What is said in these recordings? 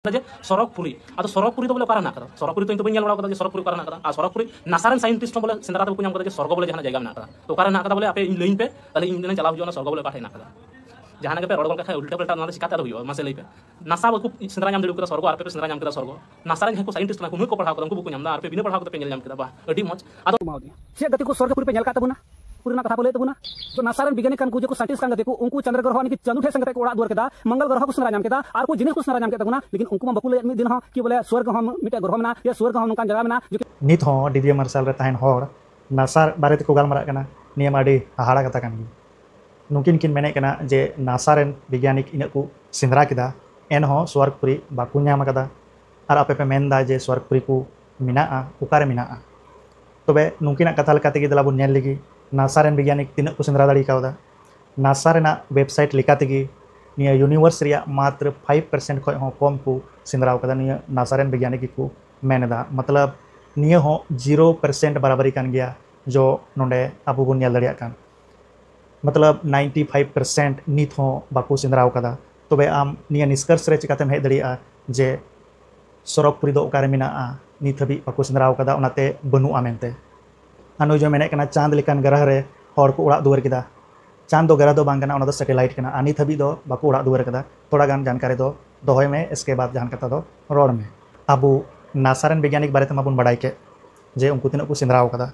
जे सरकपुरी अब सरकपुरी तो बोले ओकारे ना कदा सरकपुरी तो इन तो बन बड़ा कदा सरकपुरी ओकारे ना कदा आ सरकपुरी नासारन साइंटिस्ट बोले सेंद्रा तो नाम कदा स्वर्ग बोले जहां जगह ना कदा तो ओकारे ना कदा बोले आपे इन लाइन पे ताले इन दिन चलाव जो स्वर्ग बोले काठे ना कदा जहां पे रोड का उल्टा पलटा ना सिखाता रहियो मासे लई पे नासा को सेंद्रा नाम दिलु कदा स्वर्ग आर पे सेंद्रा नाम कदा स्वर्ग नासारन को साइंटिस्ट ना को पढ़ाव कदा उनको को नाम आर पे बिना पढ़ाव कदा पे नाम कदा बा अडी मच आदो मावदी से गति को स्वर्गपुरी पे का तबुना पूरा कथा बोले तबुना तो नासारन वैज्ञानिक कान को जो साइंटिस्ट कान देखो उनको चंद्र ग्रह नि चंदु ठे संगते को ओड़ा दुआर केदा मंगल ग्रह को सेंद्रा नाम केदा आर को जिनिस को सेंद्रा नाम केदा गुना लेकिन उनको बकुले मिद दिन हो कि बोले स्वर्ग हम मिटे ग्रह में या स्वर्ग हम नोकान जगह में जो नित हो डीडी मार्शल रे ताहन होड़ नासा बारे ते को गालमारा कना नियम आडी हाड़ा कथा कान नुकिन किन मेने कना जे नासारन वैज्ञानिक इन को सेंद्रा केदा एन हो स्वर्गपुरी बाकु नाम कदा आर आपे पे मेनदा जे स्वर्गपुरी को मिना उकारे मिना तबे नुकिना कथा लेका तेगी दला बु नेल लगी नासारन वैज्ञानिक तीना को सेंद्रा दाड़ी कावदा नासारना वेबसाइट लेका तेगी निया यूनिवर्स रिया मात्र 5% खय हो कम को सेंद्रा कदा निया नासारन वैज्ञानिक को मेनदा मतलब निया हो 0% बराबरी कान गया जो नोंडे अबु बुन नेल दाड़िया कान मतलब 95% नित हो बाकु सेंद्रा कदा तबे आम निया निष्कर्ष रे चिकातेम हेज दाड़िया जे सरकपुरी दो ओकारे मिना नित हबी बाकु सेंद्रा कदा ओनाते बनुआ मेनते अनु जो मेने कना चांद लेकान ग्रह रे हर को उड़ा दुआर केदा चांद दो ग्रह दो बांग कना ओना दो सैटेलाइट कना अनित हबी दो बाकु उड़ा दुआर केदा थोड़ा गान जानकारी दो दोहय में इसके बाद जान कथा दो रोड में अबु नासारन वैज्ञानिक बारे तमा बुन बड़ाई के जे उनको तिना को सेंद्रा कदा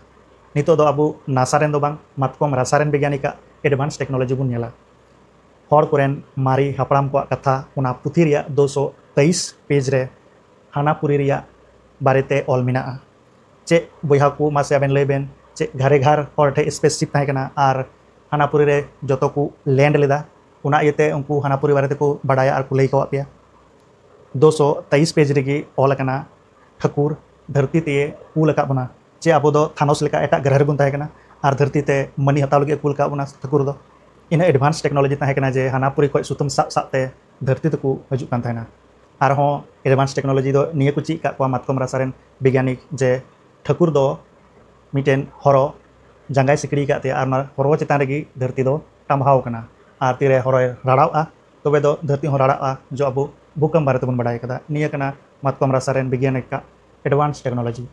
नितो दो अबु नासारन दो बांग मातकम रासायन वैज्ञानिक एडवांस टेक्नोलॉजी बुन नेला हर कोरेन मारी हापड़ाम को कथा उना पुथी रिया 223 पेज रे हानापुरी रिया बारेते ऑल मिना चे बहा को मासे आबेन लैबेन चे घरे घर हर ठे स्पेसिफिक ताहे कना आर हानापुरी रे जतो को लैंड लेदा उना इते उनको हानापुरी बारे को बड़ाया आर को लई कवा पे 223 पेज रेगी ऑल कना ठाकुर धरती ते कूल का बना चे अब दो थानोस लेका एटा ग्रह रे बुन ताहे कना आर धरती ते मनी हताव लगे कूल का बना ठाकुर दो इन एडवांस टेक्नोलॉजी ताहे कना जे हानापुरी को सुतम साब साबते धरती ते को हजू कान ताहेना आर हो एडवांस टेक्नोलॉजी दो निये को ची का को मातकम रासायन वैज्ञानिक जे ठाकुर दो मिटेन हरो जंगाई सिकड़ी काते आर हरो चेतान रेगी धरती दो टम्भाव कना आर तीरे हरो राड़ावा तबे दो धरती हो राड़ावा जो अब भूकंप बारे तेबन बड़ाई कदा निये कना मातकम रासायन वैज्ञानिक का एडवांस टेक्नोलॉजी।